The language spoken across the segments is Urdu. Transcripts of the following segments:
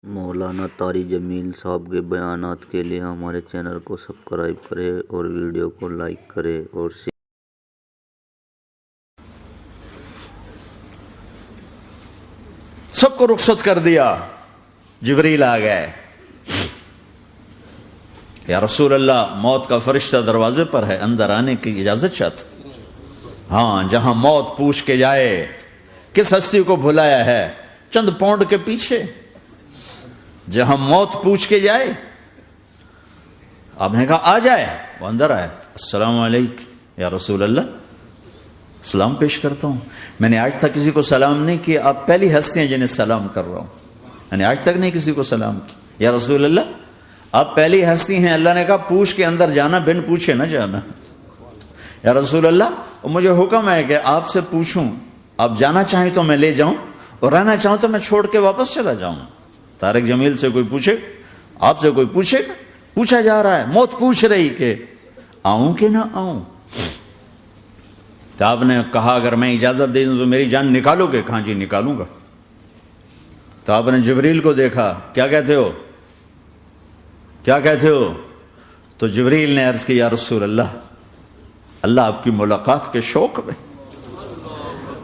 مولانا طاری جمیل صاحب کے بیانات کے لیے ہمارے چینل کو سبسکرائب کریں اور ویڈیو کو لائک کریں اور سب کو رخصت کر دیا. جبریل آ گئے. یا رسول اللہ، موت کا فرشتہ دروازے پر ہے، اندر آنے کی اجازت چاہتا. ہاں، جہاں موت پوچھ کے جائے کس ہستی کو بھلایا ہے، چند پونڈ کے پیچھے جہاں موت پوچھ کے جائے. آپ نے کہا آ جائے. وہ اندر آئے. السلام علیکم یا رسول اللہ، سلام پیش کرتا ہوں. میں نے آج تک کسی کو سلام نہیں کیا، آپ پہلی ہستی ہیں جنہیں سلام کر رہا ہوں. میں نے آج تک نہیں کسی کو سلام کیا. یا رسول اللہ، آپ پہلی ہستی ہیں. اللہ نے کہا پوچھ کے اندر جانا، بن پوچھے نہ جانا. یا رسول اللہ، مجھے حکم ہے کہ آپ سے پوچھوں، آپ جانا چاہیں تو میں لے جاؤں اور رہنا چاہوں تو میں چھوڑ کے واپس چلا جاؤں. طارق جمیل سے کوئی پوچھے، آپ سے کوئی پوچھے، پوچھا جا رہا ہے. موت پوچھ رہی کہ آؤں کہ نہ آؤں. تو آپ نے کہا اگر میں اجازت دے دوں تو میری جان نکالو گے؟ کہاں جی نکالوں گا. تو آپ نے جبریل کو دیکھا. کیا کہتے ہو، کیا کہتے ہو؟ تو جبریل نے عرض کی یا رسول اللہ، اللہ آپ کی ملاقات کے شوق میں.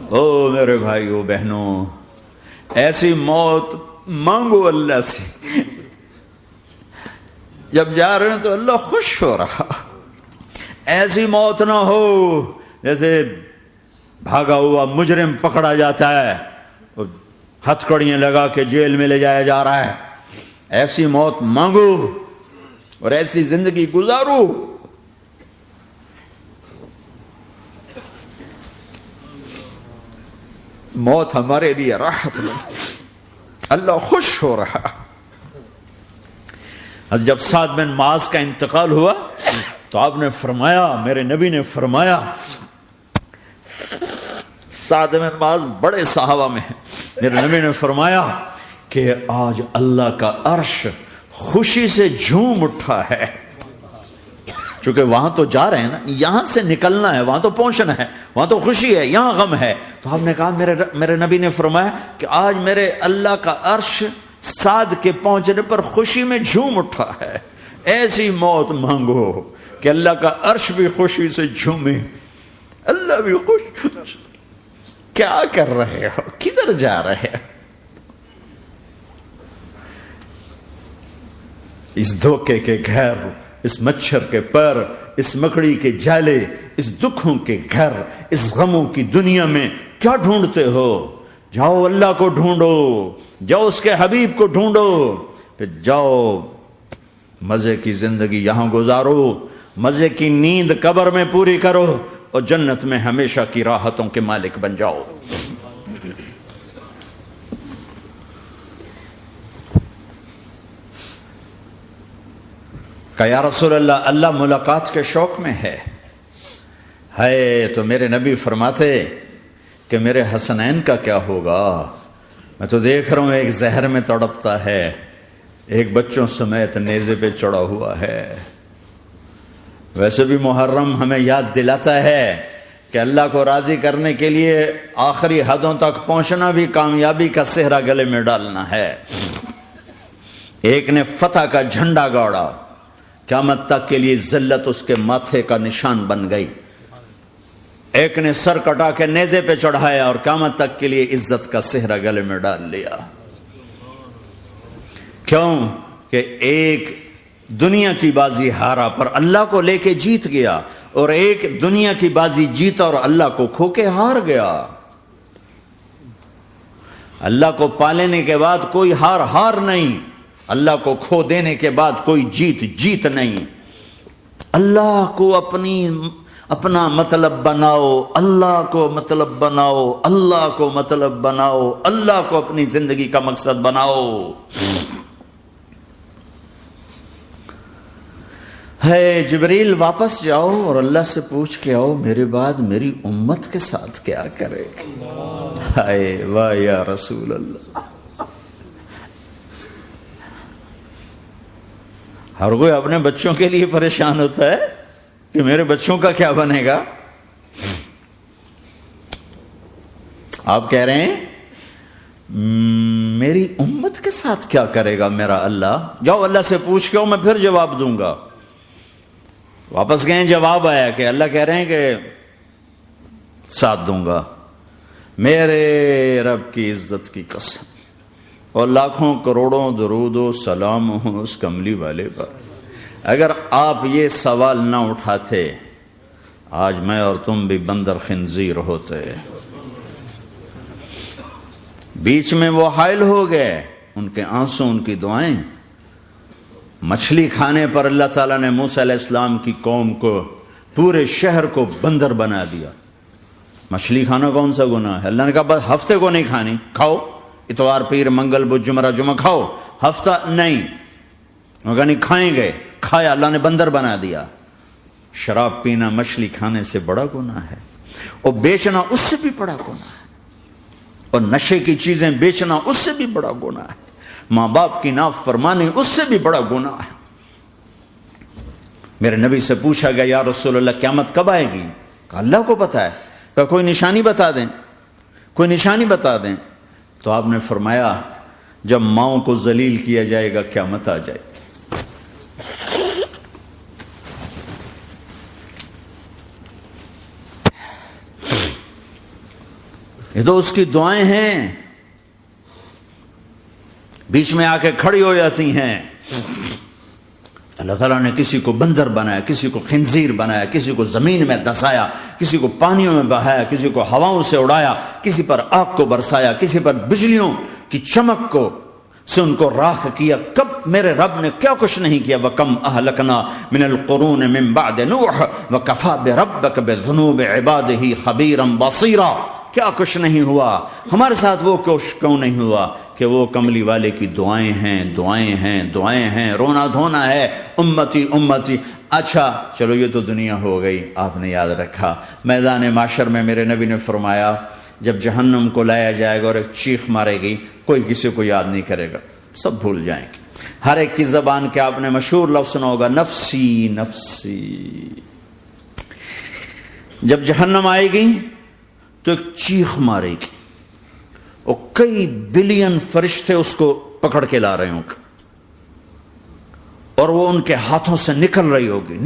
او میرے بھائیو بہنوں، ایسی موت مانگو اللہ سے. جب جا رہے ہیں تو اللہ خوش ہو رہا. ایسی موت نہ ہو جیسے بھاگا ہوا مجرم پکڑا جاتا ہے، ہتھکڑیاں لگا کے جیل میں لے جایا جا رہا ہے. ایسی موت مانگو اور ایسی زندگی گزارو. موت ہمارے لیے راحت ہے. اللہ خوش ہو رہا. جب سعد بن معاذ کا انتقال ہوا تو آپ نے فرمایا، میرے نبی نے فرمایا، سعد بن معاذ بڑے صحابہ میں ہیں، میرے نبی نے فرمایا کہ آج اللہ کا عرش خوشی سے جھوم اٹھا ہے. چونکہ وہاں تو جا رہے ہیں نا، یہاں سے نکلنا ہے، وہاں تو پہنچنا ہے، وہاں تو خوشی ہے، یہاں غم ہے. تو آپ نے کہا، میرے نبی نے فرمایا کہ آج میرے اللہ کا عرش سعد کے پہنچنے پر خوشی میں جھوم اٹھا ہے. ایسی موت مانگو کہ اللہ کا عرش بھی خوشی سے جھومے، اللہ بھی خوش. کیا کر رہے ہو، کدھر جا رہے ہو؟ اس دھوکے کے گھر، اس مچھر کے پر، اس مکڑی کے جالے، اس دکھوں کے گھر، اس غموں کی دنیا میں کیا ڈھونڈتے ہو؟ جاؤ اللہ کو ڈھونڈو، جاؤ اس کے حبیب کو ڈھونڈو، پھر جاؤ مزے کی زندگی یہاں گزارو، مزے کی نیند قبر میں پوری کرو اور جنت میں ہمیشہ کی راحتوں کے مالک بن جاؤ. کہ یا رسول اللہ، اللہ ملاقات کے شوق میں ہے. تو میرے نبی فرماتے کہ میرے حسنین کا کیا ہوگا؟ میں تو دیکھ رہا ہوں ایک زہر میں تڑپتا ہے، ایک بچوں سمیت نیزے پہ چڑھا ہوا ہے. ویسے بھی محرم ہمیں یاد دلاتا ہے کہ اللہ کو راضی کرنے کے لیے آخری حدوں تک پہنچنا بھی کامیابی کا صحرا گلے میں ڈالنا ہے. ایک نے فتح کا جھنڈا گاڑا، قیامت تک کے لیے ذلت اس کے ماتھے کا نشان بن گئی. ایک نے سر کٹا کے نیزے پہ چڑھایا اور قیامت تک کے لیے عزت کا صحرا گلے میں ڈال لیا. کیوں کہ ایک دنیا کی بازی ہارا پر اللہ کو لے کے جیت گیا، اور ایک دنیا کی بازی جیتا اور اللہ کو کھو کے ہار گیا. اللہ کو پالینے کے بعد کوئی ہار نہیں، اللہ کو کھو دینے کے بعد کوئی جیت نہیں. اللہ کو اپنا مطلب بناؤ، اللہ کو مطلب بناؤ، اللہ کو مطلب بناؤ، اللہ کو اپنی زندگی کا مقصد بناؤ. جبریل واپس جاؤ اور اللہ سے پوچھ کے آؤ میرے بعد میری امت کے ساتھ کیا کرے گا. واہ یا رسول اللہ. ہر کوئی اپنے بچوں کے لیے پریشان ہوتا ہے کہ میرے بچوں کا کیا بنے گا. آپ کہہ رہے ہیں میری امت کے ساتھ کیا کرے گا میرا اللہ؟ جاؤ اللہ سے پوچھ کے میں پھر جواب دوں گا۔ واپس گئے، جواب آیا کہ اللہ کہہ رہے ہیں کہ ساتھ دوں گا۔ میرے رب کی عزت کی قسم اور لاکھوں کروڑوں درود و سلام ہوں اس کملی والے پر، اگر آپ یہ سوال نہ اٹھاتے آج میں اور تم بھی بندر خنزیر ہوتے۔ بیچ میں وہ حائل ہو گئے، ان کے آنسو، ان کی دعائیں۔ مچھلی کھانے پر اللہ تعالیٰ نے موسیٰ علیہ السلام کی قوم کو، پورے شہر کو بندر بنا دیا۔ مچھلی کھانا کون سا گناہ ہے؟ اللہ نے کہا بس ہفتے کو نہیں کھانی، کھاؤ، اتوار پیر منگل بدھ جمعہ جمعہ کھاؤ، ہفتہ نہیں۔ وہ کہا نہیں کھائیں گے، کھایا، اللہ نے بندر بنا دیا۔ شراب پینا مچھلی کھانے سے بڑا گناہ ہے، اور بیچنا اس سے بھی بڑا گناہ ہے، اور نشے کی چیزیں بیچنا اس سے بھی بڑا گناہ ہے، ماں باپ کی نافرمانی اس سے بھی بڑا گناہ ہے۔ میرے نبی سے پوچھا گیا یا رسول اللہ قیامت کب آئے گی؟ کہا اللہ کو پتا ہے۔ کہا کوئی نشانی بتا دیں، کوئی نشانی بتا دیں۔ تو آپ نے فرمایا جب ماؤں کو ذلیل کیا جائے گا قیامت آ جائے گی۔ یہ تو اس کی دعائیں ہیں، بیچ میں آ کے کھڑی ہو جاتی ہیں۔ اللہ تعالیٰ نے کسی کو بندر بنایا، کسی کو خنزیر بنایا، کسی کو زمین میں دھسایا، کسی کو پانیوں میں بہایا، کسی کو ہواؤں سے اڑایا، کسی پر آگ کو برسایا، کسی پر بجلیوں کی چمک کو سے ان کو راکھ کیا۔ کب میرے رب نے کیا کچھ نہیں کیا۔ وَكَمْ أَهْلَكْنَا مِنَ الْقُرُونِ مِنْ بَعْدِ نُوحٍ وَكَفَى بِرَبِّكَ بِذُنُوبِ عِبَادِهِ خَبِيرًا بَصِيرًا۔ کیا کچھ نہیں ہوا ہمارے ساتھ، وہ کچھ کیوں نہیں ہوا کہ وہ کملی والے کی دعائیں ہیں، دعائیں ہیں، دعائیں ہیں، رونا دھونا ہے، امتی امتی۔ اچھا چلو یہ تو دنیا ہو گئی، آپ نے یاد رکھا میدان معاشر میں میرے نبی نے فرمایا جب جہنم کو لایا جائے گا اور ایک چیخ مارے گی، کوئی کسی کو یاد نہیں کرے گا، سب بھول جائیں گے۔ ہر ایک کی زبان کے آپ نے مشہور لفظ سنا ہوگا نفسی نفسی۔ جب جہنم آئے گی تو ایک چیخ مارے گی، اور کئی بلین فرشتے اس کو پکڑ کے لا رہے ہوں گے، اور وہ ان کے ہاتھوں سے نکل رہی ہوگی،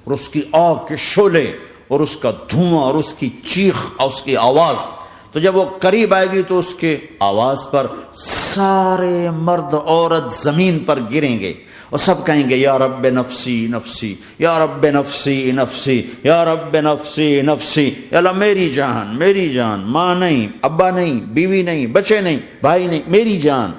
اور اس کی آگ کے شعلے اور اس کا دھواں اور اس کی چیخ اور اس کی آواز۔ تو جب وہ قریب آئے گی تو اس کے آواز پر سارے مرد عورت زمین پر گریں گے، اور سب کہیں گے یا رب نفسی نفسی، یا رب نفسی نفسی، یا رب نفسی نفسی۔ یا اللہ میری جان، میری جان، ماں نہیں، ابا نہیں، بیوی نہیں، بچے نہیں، بھائی نہیں، میری جان۔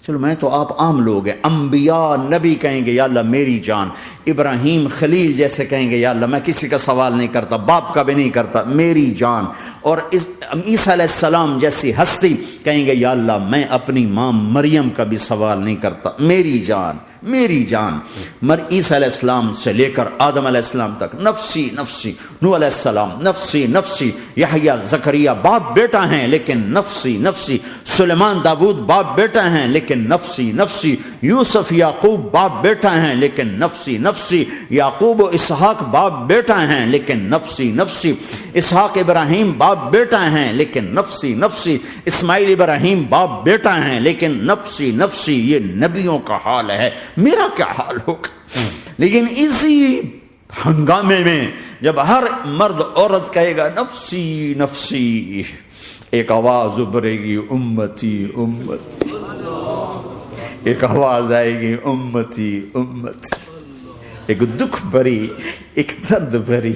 چلو میں تو آپ عام لوگ ہیں، انبیاء نبی کہیں گے یا اللہ میری جان، ابراہیم خلیل جیسے کہیں گے یا اللہ میں کسی کا سوال نہیں کرتا، باپ کا بھی نہیں کرتا، میری جان۔ اور عیسیٰ علیہ السلام جیسی ہستی کہیں گے یا اللہ میں اپنی ماں مریم کا بھی سوال نہیں کرتا، میری جان، میری جان۔ عیسیٰ علیہ السلام سے لے کر آدم علیہ السلام تک نفسی نفسی، نوح علیہ السلام نفسی نفسی، یحییٰ زکریا باپ بیٹا ہیں لیکن نفسی نفسی، سلیمان داؤد باپ بیٹا ہیں لیکن نفسی نفسی، یوسف یعقوب باپ بیٹا ہیں لیکن نفسی نفسی، یعقوب و اسحاق باپ بیٹا ہیں لیکن نفسی نفسی، اسحاق ابراہیم باپ بیٹا ہیں لیکن نفسی نفسی، اسماعیل ابراہیم باپ بیٹا ہیں لیکن نفسی نفسی۔ یہ نبیوں کا حال ہے، میرا کیا حال ہوگا؟ لیکن اسی ہنگامے میں جب ہر مرد عورت کہے گا نفسی نفسی، ایک آواز ابھرے گی امتی امتی، ایک آواز آئے گی امتی امتی، ایک دکھ بھری، ایک درد بھری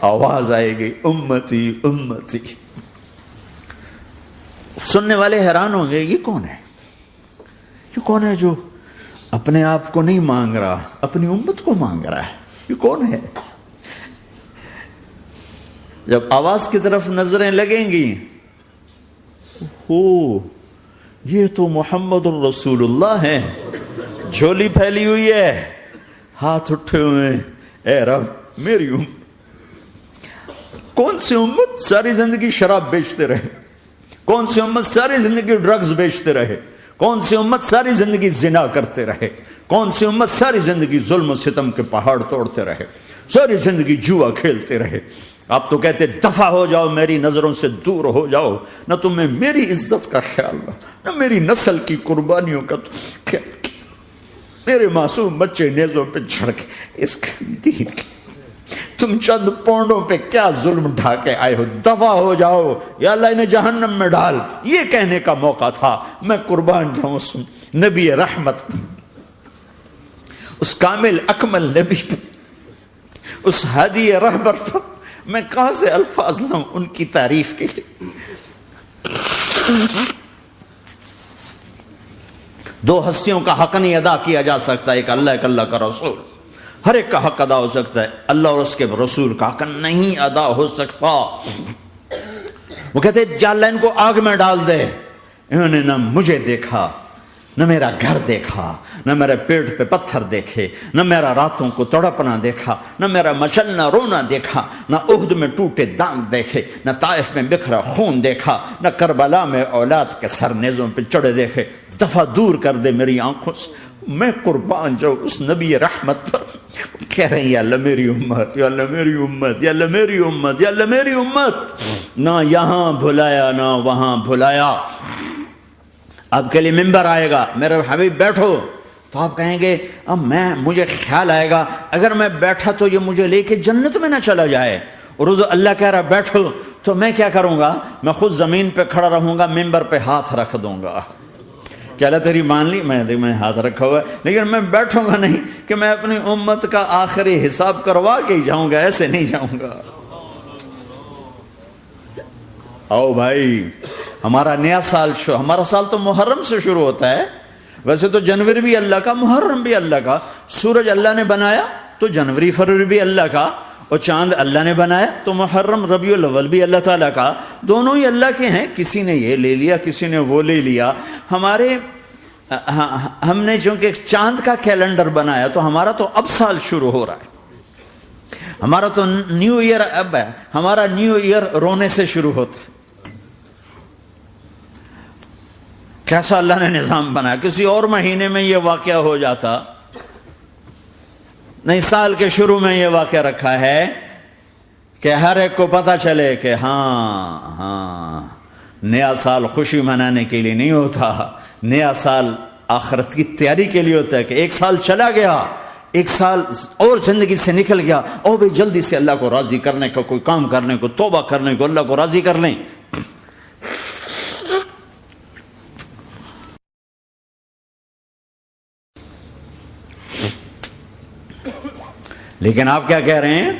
آواز آئے گی امتی امتی۔ سننے والے حیران ہوں گے یہ کون ہے، یہ کون ہے جو اپنے آپ کو نہیں مانگ رہا، اپنی امت کو مانگ رہا ہے، یہ کون ہے؟ جب آواز کی طرف نظریں لگیں گی، ہو یہ تو محمد الرسول اللہ ہے، جھولی پھیلی ہوئی ہے، ہاتھ اٹھے ہوئے ہیں، اے رب میری امت۔ کون سی امت ساری زندگی شراب بیچتے رہے؟ کون سی امت ساری زندگی ڈرگز بیچتے رہے؟ کون سی امت ساری زندگی زنا کرتے رہے؟ کون سی امت ساری زندگی ظلم و ستم کے پہاڑ توڑتے رہے؟ ساری زندگی جوا کھیلتے رہے؟ آپ تو کہتے دفع ہو جاؤ، میری نظروں سے دور ہو جاؤ، نہ تمہیں میری عزت کا خیال نہ میری نسل کی قربانیوں کا خیال، میرے معصوم بچے نیزوں پہ چڑھ کے اس دین کے تم چند پونڈوں پہ کیا ظلم ڈھا کے آئے ہو، دفع ہو جاؤ یا اللہ انہیں جہنم میں ڈال، یہ کہنے کا موقع تھا۔ میں قربان جاؤں اس نبی رحمت، اس کامل اکمل نبی پر، اس ہادی رہبر پر میں کہاں سے الفاظ لوں ان کی تعریف کے لیے۔ دو ہستیوں کا حق نہیں ادا کیا جا سکتا، ایک اللہ، ایک اللہ کا رسول۔ ہر ایک کا حق ادا ہو سکتا ہے، اللہ اور اس کے رسول کا حق نہیں ادا ہو سکتا۔ وہ کہتے جا اللہ ان کو آگ میں ڈال دے، انہوں نے نہ مجھے دیکھا، نہ میرا گھر دیکھا، نہ میرے پیٹ پہ پتھر دیکھے، نہ میرا راتوں کو تڑپنا دیکھا، نہ میرا مچلنا رونا دیکھا، نہ احد میں ٹوٹے دانت دیکھے، نہ طائف میں بکھرا خون دیکھا، نہ کربلا میں اولاد کے سر نیزوں پہ چڑھے دیکھے۔ دفعہ دور کر دے میری آنکھوں سے، میں قربان جاؤں اس نبی رحمت پر۔ کہہ رہے ہیں یا اللہ میری امت، یا اللہ میری امت، یا اللہ میری امت، یا اللہ میری امت، نہ یہاں بھلایا نہ وہاں بھلایا۔ آپ کے لیے ممبر آئے گا، میرے حبیب بیٹھو، تو آپ کہیں گے اب مجھے خیال آئے گا اگر میں بیٹھا تو یہ مجھے لے کے جنت میں نہ چلا جائے، اور اللہ کہہ رہا بیٹھو تو میں کیا کروں گا؟ میں خود زمین پہ کھڑا رہوں گا، ممبر پہ ہاتھ رکھ دوں گا کہ اللہ تیری مان لی، میں ہاتھ رکھا ہوا ہے، لیکن میں بیٹھوں گا نہیں کہ میں اپنی امت کا آخری حساب کروا کے ہی جاؤں گا، ایسے نہیں جاؤں گا۔ آؤ بھائی، ہمارا نیا سال ہمارا سال تو محرم سے شروع ہوتا ہے، ویسے تو جنوری بھی اللہ کا، محرم بھی اللہ کا، سورج اللہ نے بنایا تو جنوری فروری بھی اللہ کا، اور چاند اللہ نے بنایا تو محرم ربیع الاول بھی اللہ تعالیٰ کا، دونوں ہی اللہ کے ہیں۔ کسی نے یہ لے لیا، کسی نے وہ لے لیا۔ ہم نے چونکہ چاند کا کیلنڈر بنایا تو ہمارا تو اب سال شروع ہو رہا ہے، ہمارا تو نیو ایئر اب ہے، ہمارا نیو ایئر رونے سے شروع ہوتا ہے۔ کیسا اللہ نے نظام بنایا، کسی اور مہینے میں یہ واقعہ ہو جاتا، نہیں سال کے شروع میں یہ واقعہ رکھا ہے کہ ہر ایک کو پتہ چلے کہ ہاں نیا سال خوشی منانے کے لیے نہیں ہوتا، نیا سال آخرت کی تیاری کے لیے ہوتا ہے کہ ایک سال چلا گیا، ایک سال اور زندگی سے نکل گیا، اور بھی جلدی سے اللہ کو راضی کرنے کا کوئی کام کرنے کو، توبہ کرنے کو، اللہ کو راضی کر لیں۔ لیکن آپ کیا کہہ رہے ہیں؟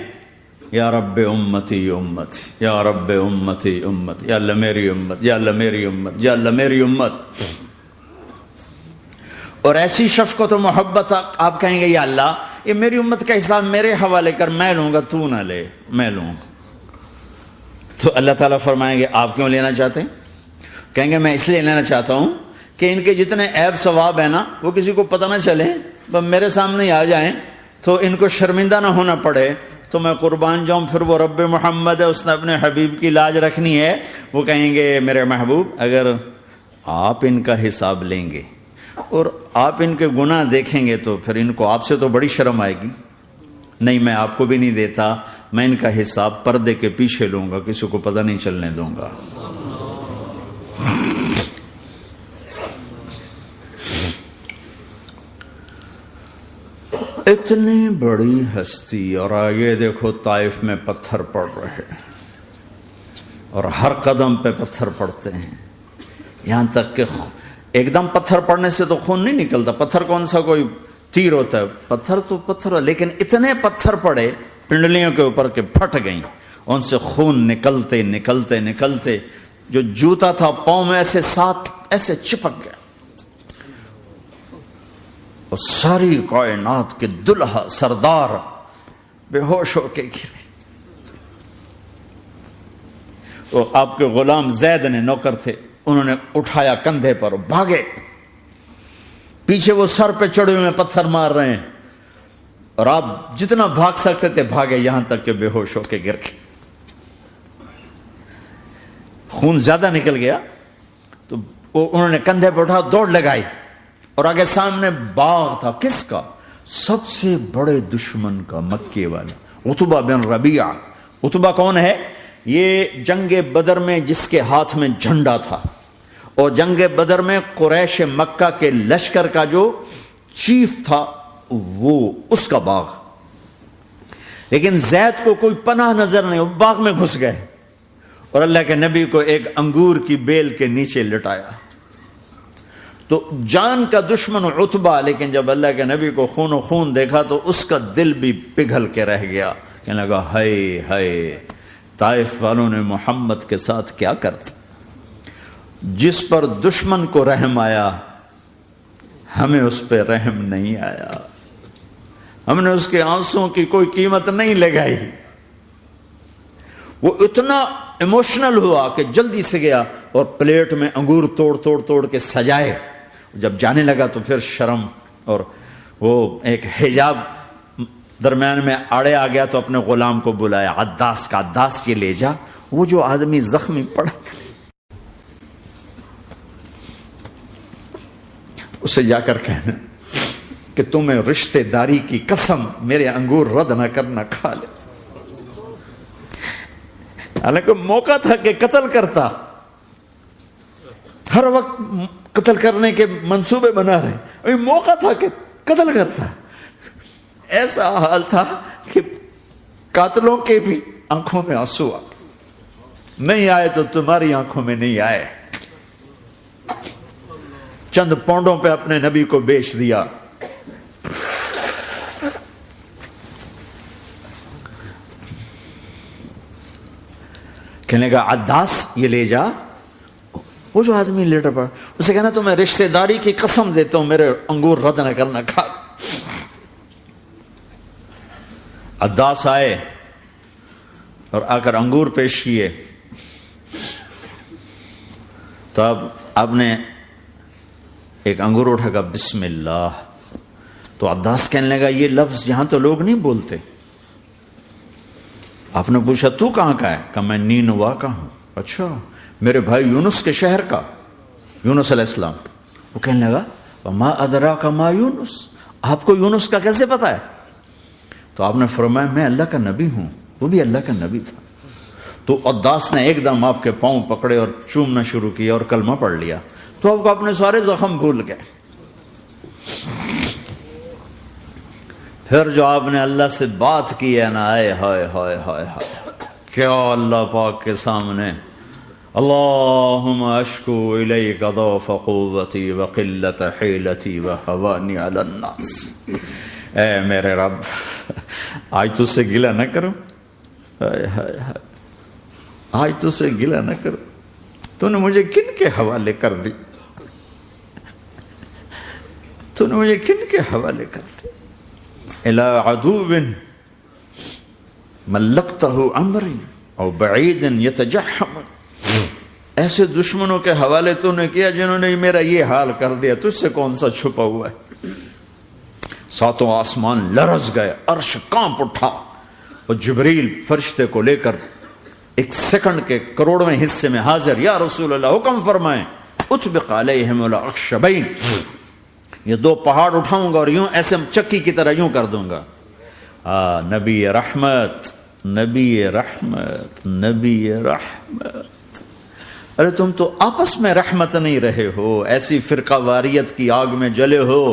یا رب امتی امت، یا رب امتی امت، یا اللہ میری امت، یا اللہ میری امت، یا اللہ میری امت۔ اور ایسی شفقت و محبت آپ کہیں گے یا اللہ یہ میری امت کا حساب میرے حوالے کر، میں لوں گا، تو نہ لے، میں لوں گا۔ تو اللہ تعالیٰ فرمائیں گے آپ کیوں لینا چاہتے ہیں؟ کہیں گے میں اس لیے لینا چاہتا ہوں کہ ان کے جتنے عیب ثواب ہیں نا وہ کسی کو پتہ نہ چلے، بس میرے سامنے ہی آ جائیں تو ان کو شرمندہ نہ ہونا پڑے، تو میں قربان جاؤں۔ پھر وہ رب محمد ہے، اس نے اپنے حبیب کی لاج رکھنی ہے، وہ کہیں گے میرے محبوب اگر آپ ان کا حساب لیں گے اور آپ ان کے گناہ دیکھیں گے تو پھر ان کو آپ سے تو بڑی شرم آئے گی، نہیں میں آپ کو بھی نہیں دیتا، میں ان کا حساب پردے کے پیچھے لوں گا، کسی کو پتہ نہیں چلنے دوں گا۔ اتنی بڑی ہستی، اور آگے دیکھو طائف میں پتھر پڑ رہے ہیں، اور ہر قدم پہ پتھر پڑتے ہیں، یہاں تک کہ ایک دم پتھر پڑنے سے تو خون نہیں نکلتا، پتھر کون سا کوئی تیر ہوتا ہے، پتھر تو پتھر، لیکن اتنے پتھر پڑے پنڈلیوں کے اوپر کہ پھٹ گئیں، ان سے خون نکلتے نکلتے نکلتے جو جوتا تھا پاؤں میں ایسے ساتھ ایسے چپک گیا، اور ساری کائنات کے دلہا سردار بے ہوش ہو کے گرے۔ وہ آپ کے غلام زید نے نوکر تھے، انہوں نے اٹھایا کندھے پر، بھاگے، پیچھے وہ سر پہ چڑھے ہوئے پتھر مار رہے ہیں، اور آپ جتنا بھاگ سکتے تھے بھاگے، یہاں تک کہ بے ہوش ہو کے گر گئے۔ خون زیادہ نکل گیا تو انہوں نے کندھے پہ اٹھا، دوڑ لگائی، اور آگے سامنے باغ تھا، کس کا؟ سب سے بڑے دشمن کا، مکے والے عتبہ بن ربیعہ، عتبہ کون ہے؟ یہ جنگ بدر میں جس کے ہاتھ میں جھنڈا تھا، اور جنگ بدر میں قریش مکہ کے لشکر کا جو چیف تھا وہ اس کا باغ. لیکن زید کو کوئی پناہ نظر نہیں، وہ باغ میں گھس گئے اور اللہ کے نبی کو ایک انگور کی بیل کے نیچے لٹایا. تو جان کا دشمن عتبہ، لیکن جب اللہ کے نبی کو خون و خون دیکھا تو اس کا دل بھی پگھل کے رہ گیا. کہنے لگا ہائے ہائے، طائف والوں نے محمد کے ساتھ کیا کرتا. جس پر دشمن کو رحم آیا ہمیں اس پہ رحم نہیں آیا، ہم نے اس کے آنسوں کی کوئی قیمت نہیں لگائی. وہ اتنا ایموشنل ہوا کہ جلدی سے گیا اور پلیٹ میں انگور توڑ کے سجائے. جب جانے لگا تو پھر شرم اور وہ ایک حجاب درمیان میں آڑے آ گیا تو اپنے غلام کو بلایا، عداس کا، عداس یہ لے جا وہ جو آدمی زخمی پڑا، اسے جا کر کہنا کہ تمہیں رشتہ داری کی قسم میرے انگور رد نہ کرنا، کھا لے. حالانکہ موقع تھا کہ قتل کرتا، ہر وقت قتل کرنے کے منصوبے بنا رہے، ابھی موقع تھا کہ قتل کرتا. ایسا حال تھا کہ قاتلوں کے بھی آنکھوں میں آنسو آ نہیں آئے تو تمہاری آنکھوں میں نہیں آئے. چند پونڈوں پہ اپنے نبی کو بیچ دیا. کہنے کا عداس یہ لے جا، وہ جو آدمی لیٹر پڑا اسے کہنا تو میں رشتہ داری کی قسم دیتا ہوں میرے انگور رد نہ کرنا، کھا. عداس آئے اور آ کر انگور پیش کیے تو اب آپ نے ایک انگور اٹھا کر بسم اللہ. تو عداس کہنے لگا یہ لفظ یہاں تو لوگ نہیں بولتے. آپ نے پوچھا تو کہاں کا ہے؟ کہا میں نینوا کا ہوں. اچھا، میرے بھائی یونس کے شہر کا، یونس علیہ السلام. وہ کہنے لگا وما ادراک ما یونس، آپ کو یونس کا کیسے پتا ہے؟ تو آپ نے فرمایا میں اللہ کا نبی ہوں، وہ بھی اللہ کا نبی تھا. تو عداس نے ایک دم آپ کے پاؤں پکڑے اور چومنا شروع کیا اور کلمہ پڑھ لیا. تو آپ کو اپنے سارے زخم بھول گئے. پھر جو آپ نے اللہ سے بات کی ہے نا، آئے ہائے ہائے ہائے ہائے، کیا اللہ پاک کے سامنے اللہم اشکو الیک ضعف قوتی وقلت حیلتی وہوانی علی الناس. اے میرے رب آج تجھ سے گلہ نہ کرو، آج تجھ سے گلہ نہ کرو، تو نے مجھے کن کے حوالے کر دی، تو نے مجھے کن کے حوالے کر دی. الی عدو ملکتہ امری او بعید یتجحم، ایسے دشمنوں کے حوالے تو نے کیا جنہوں نے میرا یہ حال کر دیا، تجھ سے کون سا چھپا ہوا ہے. ساتوں آسمان لرز گئے، عرش کانپ اٹھا اور جبریل فرشتے کو لے کر ایک سیکنڈ کے کروڑویں حصے میں حاضر. یا رسول اللہ حکم فرمائیں اطبق علیہم الاخشبین، یہ دو پہاڑ اٹھاؤں گا اور یوں ایسے چکی کی طرح یوں کر دوں گا. نبی رحمت، نبی رحمت، نبی رحمت. ارے تم تو آپس میں رحمت نہیں رہے ہو، ایسی فرقہ واریت کی آگ میں جلے ہو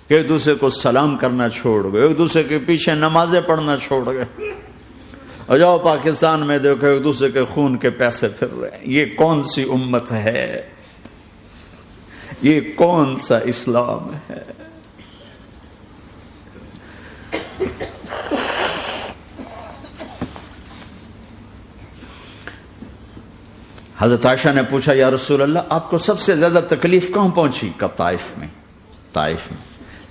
کہ ایک دوسرے کو سلام کرنا چھوڑ گئے، ایک دوسرے کے پیچھے نمازیں پڑھنا چھوڑ گئے. اور جاؤ پاکستان میں دیکھو ایک دوسرے کے خون کے پیسے پھر رہے ہیں. یہ کون سی امت ہے؟ یہ کون سا اسلام ہے؟ حضرت عائشہ نے پوچھا یا رسول اللہ آپ کو سب سے زیادہ تکلیف کہاں پہنچی؟ کہا طائف میں. طائف میں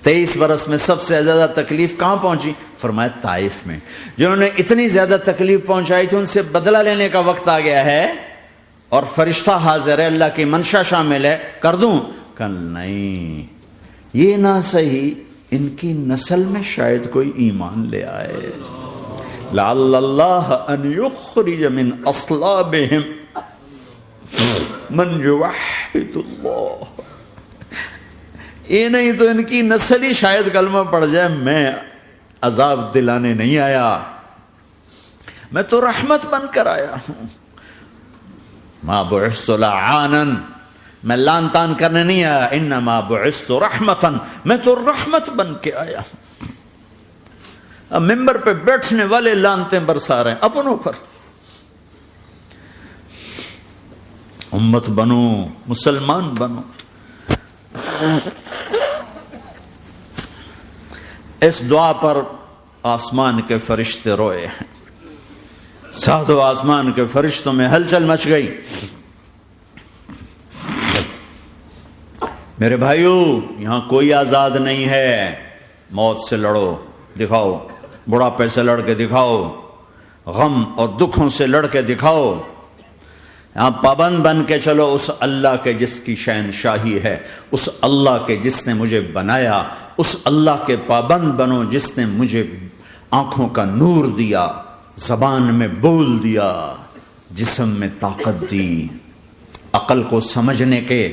23 برس میں سب سے زیادہ تکلیف کہاں پہنچی؟ فرمایا طائف میں. جنہوں نے اتنی زیادہ تکلیف پہنچائی تھی ان سے بدلہ لینے کا وقت آ گیا ہے اور فرشتہ حاضر ہے، اللہ کی منشا شامل ہے، کر دوں؟ کہ نہیں، یہ نہ صحیح، ان کی نسل میں شاید کوئی ایمان لے آئے. لعل اللہ ان یخرج من اصلابہم من یوحد اللہ. یہ نہیں تو ان کی نسل ہی شاید کلمہ پڑ جائے. میں عذاب دلانے نہیں آیا، میں تو رحمت بن کر آیا ہوں. ما بعثت لعانا، میں لان تان کرنے نہیں آیا. انما بعثت رحمتا، میں تو رحمت بن کے آیا ہوں. اب ممبر پہ بیٹھنے والے لانتیں برسا رہے ہیں اپنوں پر. امت بنو، مسلمان بنو. اس دعا پر آسمان کے فرشتے روئے ہیں. ساتوں آسمان کے فرشتوں میں ہلچل مچ گئی. میرے بھائیو، یہاں کوئی آزاد نہیں ہے. موت سے لڑو، دکھاؤ. بڑھاپے سے لڑ کے دکھاؤ. غم اور دکھوں سے لڑ کے دکھاؤ. یہاں پابند بن کے چلو اس اللہ کے جس کی شہنشاہی ہے، اس اللہ کے جس نے مجھے بنایا. اس اللہ کے پابند بنو جس نے مجھے آنکھوں کا نور دیا، زبان میں بول دیا، جسم میں طاقت دی، عقل کو سمجھنے کے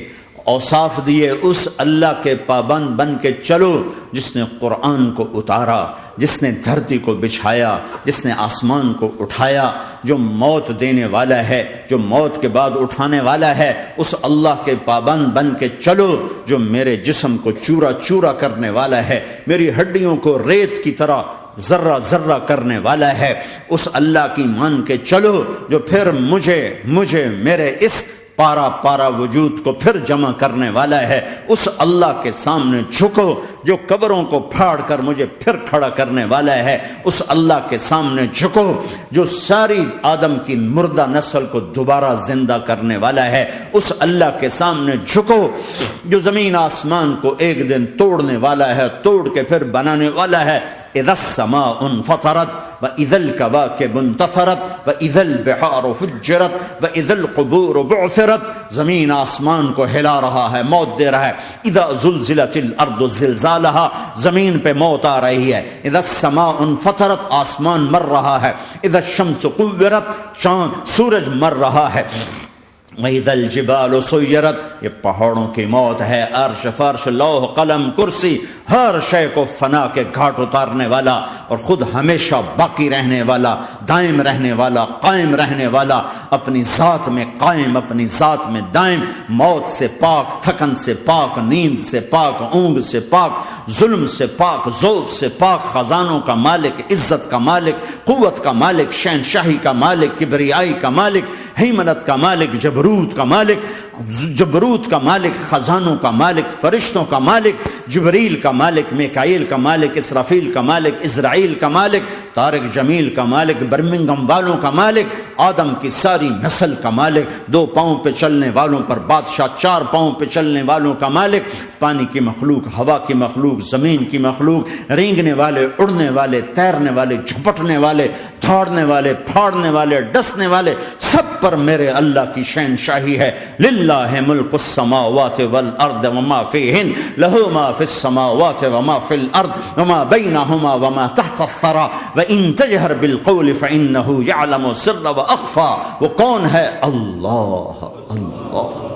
اوصاف دیے. اس اللہ کے پابند بن کے چلو جس نے قرآن کو اتارا، جس نے دھرتی کو بچھایا، جس نے آسمان کو اٹھایا، جو موت دینے والا ہے، جو موت کے بعد اٹھانے والا ہے. اس اللہ کے پابند بن کے چلو جو میرے جسم کو چورا چورا کرنے والا ہے، میری ہڈیوں کو ریت کی طرح ذرہ ذرہ کرنے والا ہے. اس اللہ کی مان کے چلو جو پھر مجھے میرے اس پارا پارا وجود کو پھر جمع کرنے والا ہے. اس اللہ کے سامنے جھکو جو قبروں کو پھاڑ کر مجھے پھر کھڑا کرنے والا ہے. اس اللہ کے سامنے جھکو جو ساری آدم کی مردہ نسل کو دوبارہ زندہ کرنے والا ہے. اس اللہ کے سامنے جھکو جو زمین آسمان کو ایک دن توڑنے والا ہے، توڑ کے پھر بنانے والا ہے. اذا السماء انفطرت واذا الكواكب انتثرت واذا البحار فجرت واذا القبور بعثرت. زمین آسمان کو ہلا رہا ہے، موت دے رہا ہے. اذا زلزلت الارض زلزالها، زمین پہ موت آ رہی ہے. اذا السماء انفطرت، آسمان مر رہا ہے. اذا الشمس قورت، چاند سورج مر رہا ہے. وَإِذَا الْجِبَالُ سُيِّرَتْ، یہ پہاڑوں کی موت ہے. عرش فرش لوح قلم کرسی ہر شے کو فنا کے گھاٹ اتارنے والا اور خود ہمیشہ باقی رہنے والا، دائم رہنے والا، قائم رہنے والا، اپنی ذات میں قائم، اپنی ذات میں دائم، موت سے پاک، تھکن سے پاک، نیند سے پاک، اونگ سے پاک، ظلم سے پاک، ذوق سے پاک، خزانوں کا مالک، عزت کا مالک، قوت کا مالک، شہنشاہی کا مالک، کبریائی کا مالک، ہیمنت کا مالک، جبروت کا مالک، خزانوں کا مالک، فرشتوں کا مالک، جبریل کا مالک، میکائیل کا مالک، اسرافیل کا مالک، اسرائیل کا مالک، طارق جمیل کا مالک، برمنگم والوں کا مالک، آدم کی ساری نسل کا مالک، 2 پاؤں پہ چلنے والوں پر بادشاہ، 4 پاؤں پہ چلنے والوں کا مالک، پانی کی مخلوق، ہوا کی مخلوق، زمین کی مخلوق، رینگنے والے، اڑنے والے، تیرنے والے، جھپٹنے والے، دھاڑنے والے، پھاڑنے والے، ڈسنے والے، سب پر میرے اللہ کی شہنشاہی ہے. للہ ملک السماوات والارض وما فیہن، لہ ما فی السماوات وما فی الارض وما بینہما وما تحت الثری وان تجہر بالقول فانہ یعلم السر واخفی. وہ کون ہے؟ اللہ. اللہ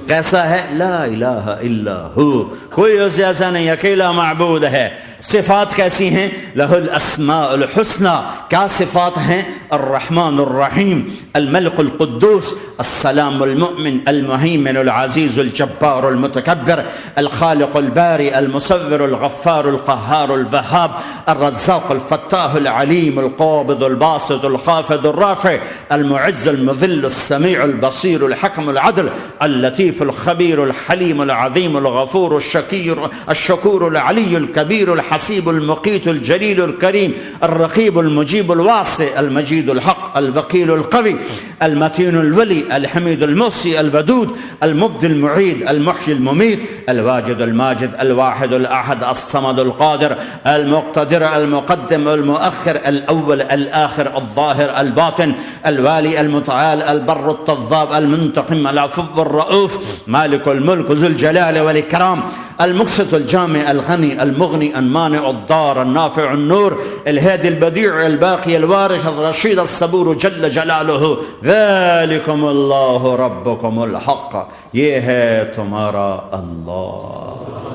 کیسا ہے؟ لا الہ الا ہو، کوئی اس جیسا نہیں، اکیلا معبود ہے. صفات کیسی ہیں؟ لہ الاسماء الحسنى. کیا صفات ہیں؟ الرحمن الرحیم، الملک القدوس، السلام المؤمن، المہیمن العزیز الجبار المتکبر، الخالق الباری المصور الغفار القہار الوہاب، الرزاق الفتاح العلیم القابض الباسط الخافض الرافع، المعز المذل السمیع البصیر الحکم العدل، اللطیف الخبیر الحلیم العظیم الغفور الشکور العلی الکبیر الحسیب المقیت الجلیل الکریم، الرقیب المجیب الواسع، المجید الحق، الوکیل القوی، المتین الولی، الحمید المحصی، الودود، المبدی المعید، المحیی الممیت، الواجد الماجد، الواحد الاحد، الصمد القادر، المقتدر، المقدم، المؤخر، الاول، الاخر، الظاهر، الباطن، الوالي، المتعال، البر، التضاب، المنتقم، العفو، الرؤوف، مالك الملك، ذو الجلال والإكرام، المقسط، الجامع، الغني، المغني، المانع، الضار، النافع، النور، الهادي، البديع، الباقي، الوارث، الرشيد، الصبور جل جلاله. ذلكم الله ربكم الحق، یہ ہے تمہارا اللہ.